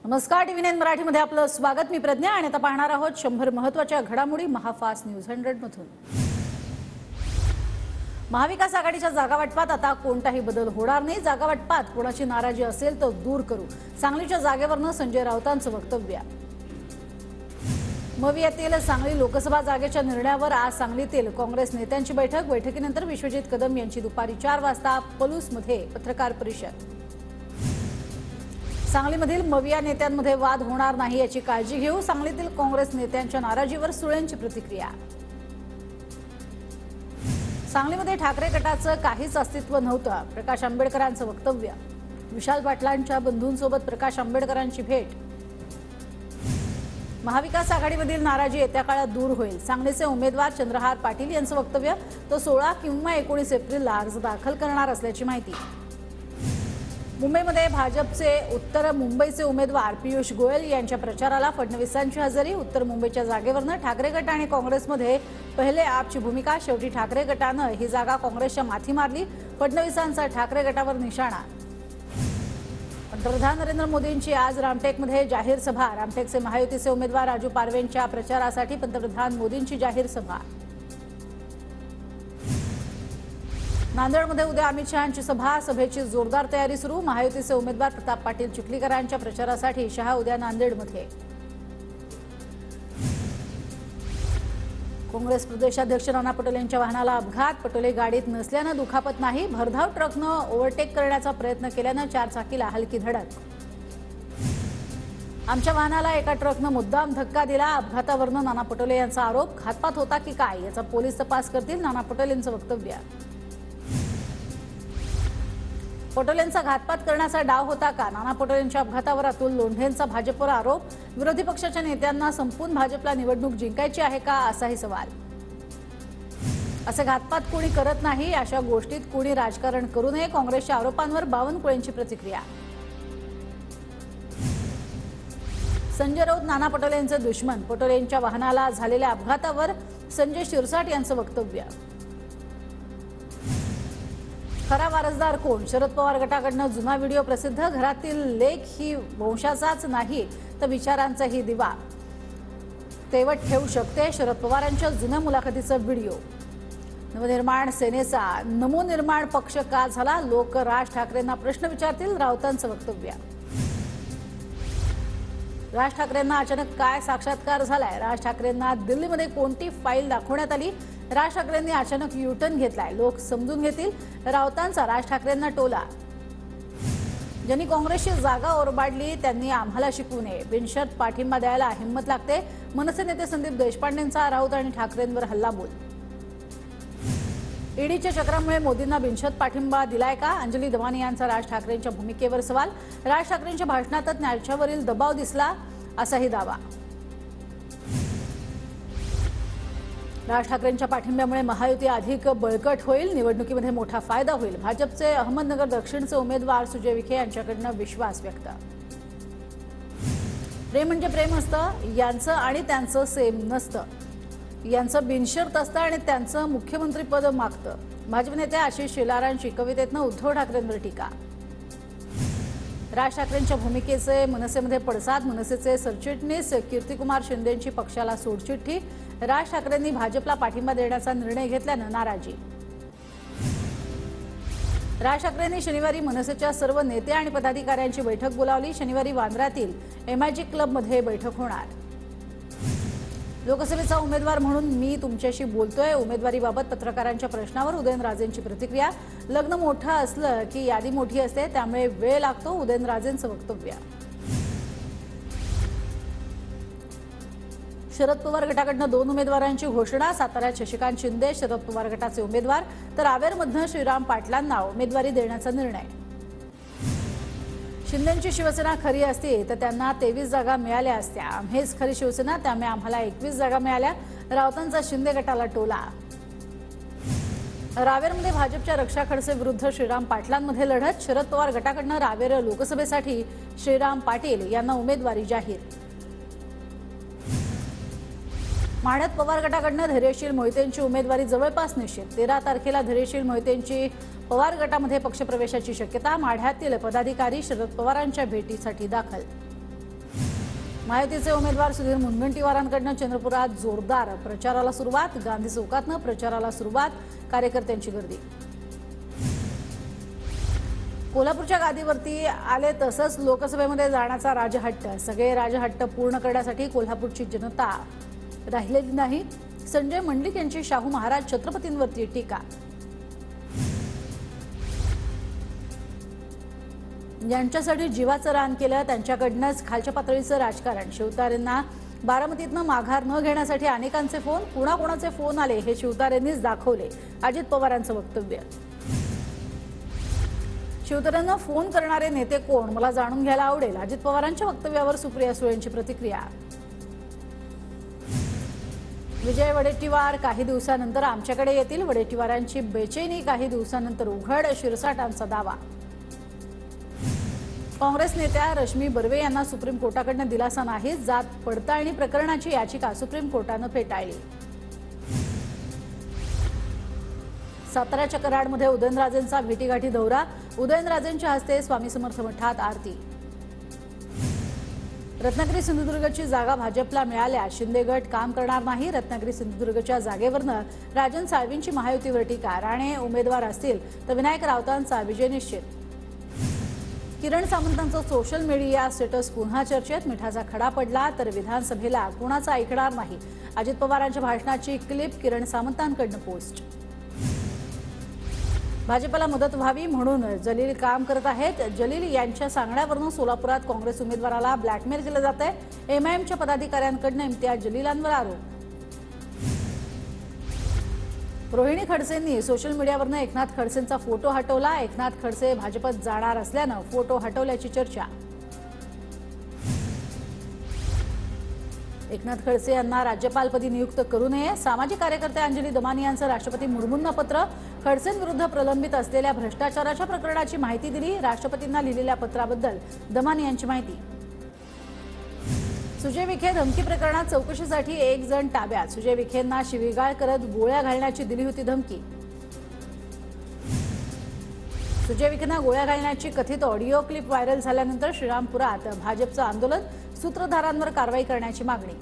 नमस्कार, टीव्ही9 मराठीमध्ये आपलं स्वागत। मी प्रज्ञा आणि आता पाहणार आहोत 100 महत्त्वाच्या घडामोडी महाफास्ट न्यूज 100 मधून। महाविकास आघाडीच्या जागा वाटपात आता कोणताही बदल होणार नाही। जागा वाटपात कोणाची नाराजी असेल तर दूर करू, सांगलीच्या जागेवरनं संजय राऊतांचं वक्तव्य। मवियातील सांगली लोकसभा जागेच्या निर्णयावर आज सांगलीतील काँग्रेस नेत्यांची बैठकीनंतर विश्वजित कदम यांची दुपारी 4 वाजता पलूसमध्ये पत्रकार परिषद। सांगलीमधील मविया नेत्यांमध्ये वाद होणार नाही याची काळजी घेऊ, सांगलीतील काँग्रेस नेत्यांच्या नाराजीवर सुळेंची प्रतिक्रिया। सांगलीमध्ये ठाकरे गटाचं काहीच अस्तित्व नव्हतं, प्रकाश आंबेडकरांचं वक्तव्य। विशाल पाटलांच्या बंधूंसोबत प्रकाश आंबेडकरांची भेट। महाविकास आघाडीमधील नाराजी येत्या काळात दूर होईल, सांगलीचे उमेदवार चंद्रहार पाटील यांचं वक्तव्य। तो 16 किंवा 19 एप्रिलला अर्ज दाखल करणार असल्याची माहिती। मुंबईमध्ये भाजपचे उत्तर मुंबईचे उमेदवार पियुष गोयल यांच्या प्रचाराला फडणवीसांची हजेरी। उत्तर मुंबईच्या जागेवरनं ठाकरे गट आणि काँग्रेसमध्ये पहिले आपची भूमिका। शेवटी ठाकरे गटानं ही जागा काँग्रेसच्या माथी मारली, फडणवीसांचा ठाकरे गटावर निशाणा। पंतप्रधान नरेंद्र मोदींची आज रामटेकमध्ये जाहीर सभा। रामटेकचे महायुतीचे उमेदवार राजू पारवेंच्या प्रचारासाठी पंतप्रधान मोदींची जाहीर सभा। नांदेडमध्ये उद्या अमित शहांची सभा, सभेची जोरदार तयारी सुरू। महायुतीचे उमेदवार प्रताप पाटील चिखलीकरांच्या प्रचारासाठी शहा उद्या नांदेडमध्ये। काँग्रेस प्रदेशाध्यक्ष नाना पटोलेंच्या वाहनाला अपघात, पटोले गाडीत नसल्यानं दुखापत नाही, भरधाव ट्रकनं ओव्हरटेक करण्याचा प्रयत्न केल्यानं 4 चाकीला हलकी धडक। आमच्या वाहनाला एका ट्रकनं मुद्दाम धक्का दिला, अपघातावरनं नाना पटोले यांचा आरोप। घातपात होता की काय याचा पोलीस तपास करतील, नाना पटोलेंचं वक्तव्य। पटोलेंचा घातपात करण्याचा डाव होता का? नाना पटोलेंच्या अपघातावर अतुल लोंढेंचा भाजपवर आरोप। विरोधी पक्षाच्या नेत्यांना संपून भाजपला निवडणूक जिंकायची आहे का, असाही सवाल। असे घातपात कोणी करत नाही, अशा गोष्टीत कोणी राजकारण करू नये, काँग्रेसच्या आरोपांवर बावनकुळेंची प्रतिक्रिया। संजय राऊत नाना पटोलेंचे दुश्मन, पटोलेंच्या वाहनाला झालेल्या अपघातावर संजय शिरसाट यांचं वक्तव्य। खरा वारसदार कोण? शरद पवार गटाकडनं जुना व्हिडिओ प्रसिद्ध। घरातील लेख ही वंशाचाच नाही तर विचारांचाही दिवा तेवत ठेवू शकते, शरद पवारांच्या जुन्या मुलाखतीचा व्हिडिओ। नवनिर्माण सेनेचा नमोनिर्माण पक्ष का झाला? लोक राज ठाकरेंना प्रश्न विचारतील, राऊतांचं वक्तव्य। राज ठाकरेंना अचानक काय साक्षात्कार झालाय? राज ठाकरेंना दिल्लीमध्ये कोणती फाईल दाखवण्यात आली? राज ठाकरेंनी अचानक युटर्न घेतलाय, लोक समजून घेतील, राऊतांचा राज ठाकरेंना टोला। ज्यांनी काँग्रेसची जागा ओरबाडली त्यांनी आम्हाला शिकवू नये, बिनशर्त पाठिंबा द्यायला हिंमत लागते, मनसे नेते संदीप देशपांडेंचा राऊत आणि ठाकरेंवर हल्लाबोल। ईडीच्या चक्रामुळे मोदींना बिनशर्त पाठिंबा दिलाय का? अंजली दवानी यांचा राज ठाकरेंच्या भूमिकेवर सवाल। राज ठाकरेंच्या भाषणातच त्यांच्यावरील दबाव दिसला, असाही दावा। राज ठाकरेंच्या पाठिंब्यामुळे महायुती अधिक बळकट होईल, निवडणुकीमध्ये मोठा फायदा होईल, भाजपचे अहमदनगर दक्षिणचे उमेदवार सुजय विखे यांच्याकडनं विश्वास व्यक्त। प्रेम म्हणजे प्रेम असतं, यांचं आणि त्यांचं सेम नसतं, यांचं बिनशर्त असतं आणि त्यांचं मुख्यमंत्रीपद मागतं। भाजप नेते आशिष शेलारांची कवितेतनं उद्धव ठाकरेंवर टीका। राज ठाकरेंच्या भूमिकेचे मनसेमध्ये पडसाद, मनसेचे सरचिटणीस कीर्तिकुमार शिंदेंची पक्षाला सोडचिठ्ठी। राज ठाकरेंनी भाजपला पाठिंबा देण्याचा निर्णय घेतल्यानं नाराजी। राज ठाकरेंनी शनिवारी मनसेच्या सर्व नेते आणि पदाधिकाऱ्यांची बैठक बोलावली। शनिवारी वांद्र्यातील MIG क्लबमध्ये बैठक होणार। लोकसभेचा उमेदवार म्हणून मी तुमच्याशी बोलतोय, उमेदवारीबाबत पत्रकारांच्या प्रश्नावर उदयनराजेंची प्रतिक्रिया। लग्न मोठं असलं की यादी मोठी असते, त्यामुळे वेळ लागतो, उदयनराजेंचं वक्तव्य। शरद पवार गटाकडनं 2 उमेदवारांची घोषणा। साताऱ्यात शशिकांत शिंदे शरद पवार गटाचे उमेदवार, तर रावेरमधनं श्रीराम पाटलांना उमेदवारी देण्याचा निर्णय। शिंदेंची शिवसेना खरी असती तर त्यांना 23 जागा मिळाल्या असत्या, आम्हीच खरी शिवसेना, त्यामुळे आम्हाला 21 जागा मिळाल्या, राऊतांचा शिंदे गटाला टोला। रावेरमध्ये भाजपच्या रक्षा खडसे विरुद्ध श्रीराम पाटलांमध्ये लढत। शरद पवार गटाकडनं रावेर लोकसभेसाठी श्रीराम पाटील यांना उमेदवारी जाहीर। माढ्यात पवार गटाकडनं धैर्यशील मोहितेंची उमेदवारी जवळपास निश्चित। 13 तारखेला धैर्यशील मोहितेंची पवार गटामध्ये पक्षप्रवेशाची शक्यता। माढ्यातील पदाधिकारी शरद पवारांच्या भेटीसाठी दाखल। महायुतीचे उमेदवार सुधीर मुनगंटीवारांकडून चंद्रपुरात जोरदार प्रचाराला सुरुवात. गांधी चौकातनं प्रचाराला सुरुवात, कार्यकर्त्यांची गर्दी. कोल्हापूरच्या गादीवरती आले तसंच लोकसभेमध्ये जाण्याचा राजहट्ट. सगळे राजहट्ट पूर्ण करण्यासाठी कोल्हापूरची जनता राहिलेली नाही. संजय मंडलिक यांची शाहू महाराज छत्रपतींवरती टीका. ज्यांच्यासाठी जीवाचं रान केलं त्यांच्याकडनंच खालच्या पातळीचं राजकारण. शिवतारेंना बारामतीतनं माघार न घेण्यासाठी अनेकांचे फोन, कुणाकुणाचे फोन आले हे शिवतारेंनीच दाखवले. अजित पवारांचं वक्तव्य. शिवतारेंना फोन करणारे नेते कोण, मला जाणून घ्यायला आवडेल. अजित पवारांच्या वक्तव्यावर सुप्रिया सुळेंची प्रतिक्रिया. विजय वडेट्टीवार काही दिवसानंतर आमच्याकडे येतील. वडेट्टीवारांची बेचैनी काही दिवसानंतर उघड, शिरसाटांचा दावा. काँग्रेस नेत्या रश्मी बर्वे यांना सुप्रीम कोर्टाकडून दिलासा नाही. जात पडताळणी प्रकरणाची याचिका सुप्रीम कोर्टानं फेटाळली. साताऱ्याच्या कराडमध्ये उदयनराजेंचा भेटीगाठी दौरा. उदयनराजेंच्या हस्ते स्वामी समर्थ मठात आरती. रत्नागिरी सिंधुदुर्गची जागा भाजपला मिळाल्या, शिंदे गट काम करणार नाही. रत्नागिरी सिंधुदुर्गच्या जागेवरनं राजन साळवींची महायुतीवर टीका. राणे उमेदवार असतील तर विनायक राऊतांचा विजय निश्चित. किरण सामंतांचं सोशल मीडिया स्टेटस पुन्हा चर्चेत. मिठाचा खडा पडला तर विधानसभेला कुणाचा ऐकणार नाही. अजित पवारांच्या भाषणाची क्लिप किरण सामंतांकडून पोस्ट. भाजपला मदत व्हावी म्हणून जलील काम करत आहेत. जलील यांच्या सांगण्यावरून सोलापुरात काँग्रेस उमेदवाराला ब्लॅकमेल केलं जात आहे. एमआयएमच्या पदाधिकाऱ्यांकडून इम्तियाज जलीलांवर आरोप. रोहिणी खडसेंनी सोशल मीडियावरून एकनाथ खडसेंचा फोटो हटवला. एकनाथ खडसे भाजपत जाणार असल्यानं फोटो हटवल्याची चर्चा. एकनाथ खडसे यांना राज्यपालपदी नियुक्त करू नये. सामाजिक कार्यकर्ते अंजली दमानी यांचं राष्ट्रपती मुर्मूंना पत्र. खडसेंविरुद्ध प्रलंबित असलेल्या भ्रष्टाचाराच्या प्रकरणाची माहिती दिली. राष्ट्रपतींना लिहिलेल्या पत्राबद्दल दमानी यांची माहिती. सुजय विखे धमकी प्रकरणात चौकशीसाठी एक जण ताब्यात. सुजय विखेंना शिवीगाळ करत गोळ्या घालण्याची दिली होती धमकी. सुजय विखेंना गोळ्या घालण्याची कथित ऑडिओ क्लिप व्हायरल झाल्यानंतर श्रीरामपुरात भाजपचं आंदोलन. सूत्रधारांवर कारवाई करण्याची मागणी.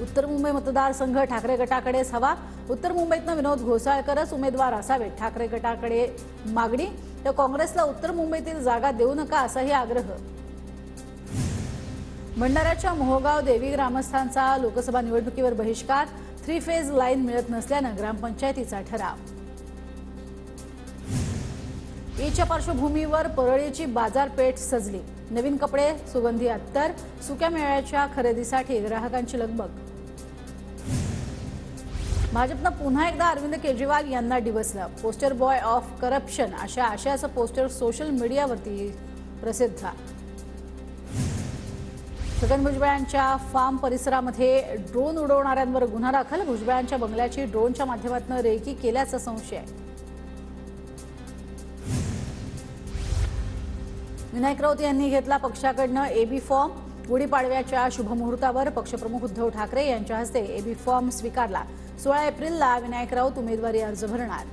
उत्तर मुंबई मतदारसंघ ठाकरे गटाकडेच हवा. उत्तर मुंबईतनं विनोद घोसाळकरच उमेदवार असावेत. ठाकरे गटाकडे मागणी. तर काँग्रेसला उत्तर मुंबईतील जागा देऊ नका असाही आग्रह. भंडाऱ्याच्या मोहगाव देवी ग्रामस्थांचा लोकसभा निवडणुकीवर बहिष्कार. 3 फेज लाईन मिळत नसल्यानं ग्रामपंचायतीचा ठराव. ईदच्या पार्श्वभूमीवर परळीची बाजारपेठ सजली. नवीन कपडे, सुगंधी अत्तर, सुक्या मेळ्याच्या खरेदीसाठी ग्राहकांची लगबग. भाजपनं पुन्हा एकदा अरविंद केजरीवाल यांना डिवचलं. पोस्टर बॉय ऑफ करप्शन अशा आशयाचं पोस्टर सोशल मीडियावरती प्रसिद्ध. छगन भुजबळांच्या फार्म परिसरामध्ये ड्रोन उडवणाऱ्यांवर गुन्हा दाखल. भुजबळांच्या बंगल्याची ड्रोनच्या माध्यमातून रेकी केल्याचा संशय. विनायक राऊत यांनी घेतला पक्षाकडनं एबी फॉर्म. गुढीपाडव्याच्या शुभमुहूर्तावर पक्षप्रमुख उद्धव ठाकरे यांच्या हस्ते एबी फॉर्म स्वीकारला. 16 एप्रिलला विनायक राऊत उमेदवारी अर्ज भरणार.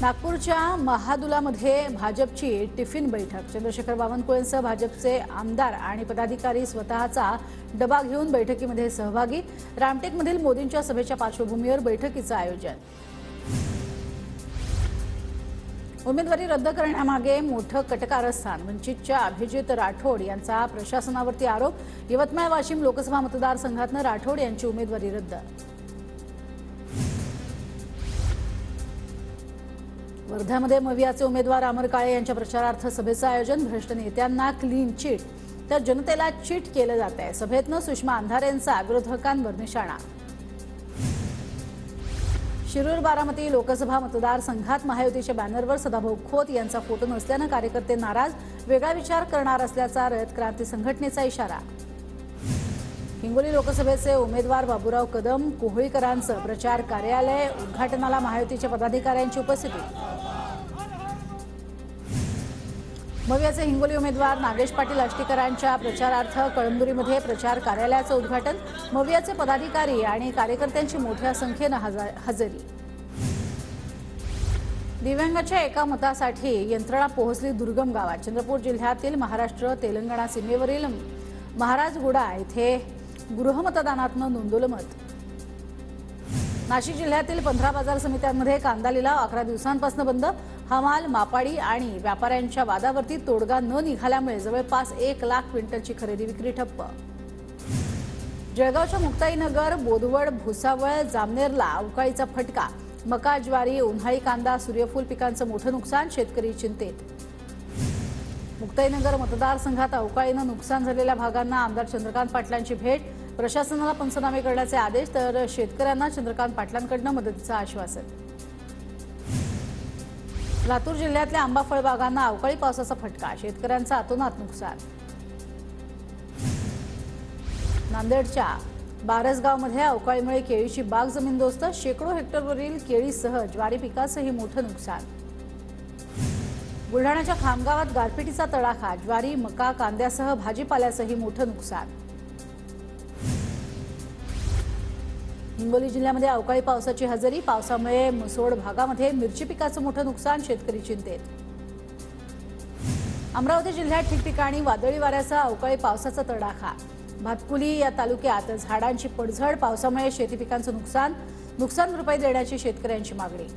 नागपूरच्या महादुलामध्ये भाजपची टिफिन बैठक. चंद्रशेखर बावनकुळेंसह भाजपचे आमदार आणि पदाधिकारी स्वतःचा डबा घेऊन बैठकीमध्ये सहभागी. रामटेकमधील मोदींच्या सभेच्या पार्श्वभूमीवर बैठकीचं आयोजन. उमेदवारी रद्द करण्यामागे मोठं कटकारस्थान. वंचितच्या अभिजित राठोड यांचा प्रशासनावरती आरोप. यवतमाळ वाशिम लोकसभा मतदारसंघातनं राठोड यांची उमेदवारी रद्द. वर्ध्यामध्ये मवियाचे उमेदवार अमर काळे यांच्या प्रचारार्थ सभेचं आयोजन. भ्रष्ट नेत्यांना क्लीन चिट तर जनतेला चिट केलं जात आहे. सभेतनं सुषमा अंधारेंचा विरोधकांवर निशाणा. शिरूर बारामती लोकसभा मतदारसंघात महायुतीच्या बॅनरवर सदाभाऊ खोत यांचा फोटो नसल्यानं कार्यकर्ते नाराज. वेगळा विचार करणार असल्याचा रयत क्रांती संघटनेचा इशारा. हिंगोली लोकसभेचे उमेदवार बाबूराव कदम कोहळीकरांचं प्रचार कार्यालय उद्घाटनाला महायुतीच्या पदाधिकाऱ्यांची उपस्थिती. मवियाचे हिंगोली उमेदवार नागेश पाटील आष्टीकरांच्या प्रचारार्थ कळमनुरीमध्ये प्रचार कार्यालयाचं उद्घाटन. मवियाचे पदाधिकारी आणि कार्यकर्त्यांची मोठ्या संख्येनं हजेरी. दिव्यांगाच्या एका मतासाठी यंत्रणा पोहोचली दुर्गम गावात। चंद्रपूर जिल्ह्यातील महाराष्ट्र तेलंगणा सीमेवरील महाराजगुडा येथे गृहमतदानातून नोंदवलं मत। नाशिक जिल्ह्यातील 15 बाजार समित्यांमध्ये कांदा लिलाव 11 दिवसांपासून बंद। हमाल, मापाडी आणि व्यापाऱ्यांच्या वादावरती तोडगा न निघाल्यामुळे जवळपास 1 लाख क्विंटलची खरेदी विक्री ठप्प। जळगावच्या मुक्ताईनगर, बोदवड, भुसावळ, जामनेरला अवकाळीचा फटका। मका, ज्वारी, उन्हाळी कांदा, सूर्यफूल पिकांचं मोठं नुकसान, शेतकरी चिंतेत। मुक्ताईनगर मतदारसंघात अवकाळीनं नुकसान झालेल्या भागांना आमदार चंद्रकांत पाटलांची भेट। प्रशासनाला पंचनामे करण्याचे आदेश, तर शेतकऱ्यांना चंद्रकांत पाटलांकडून मदतीचं आश्वासन। लातूर जिल्ह्यातल्या आंबा फळबागांना अवकाळी पावसाचा फटका, शेतकऱ्यांचं अतोनात नुकसान। नांदेडच्या बारसगावमध्ये अवकाळीमुळे केळीची बाग जमीनदोस्त, शेकडो हेक्टरवरील केळीसह ज्वारी पिकाचंही मोठं नुकसान। बुलढाण्याच्या खामगावात गारपिटीचा तडाखा, ज्वारी, मका, कांद्यासह भाजीपाल्याचंही मोठं नुकसान। हिंगोली जिल्ह्यामध्ये अवकाळी पावसाची हजेरी, पावसामुळे मुसोड भागामध्ये मिरची पिकाचं मोठं नुकसान, शेतकरी चिंतेत। अमरावती जिल्ह्यात ठिकठिकाणी वादळी वाऱ्यासह अवकाळी पावसाचा तडाखा, भातकुली या तालुक्यात झाडांची पडझड, पावसामुळे शेती पिकांचं नुकसान भरपाई देण्याची शेतकऱ्यांची मागणी।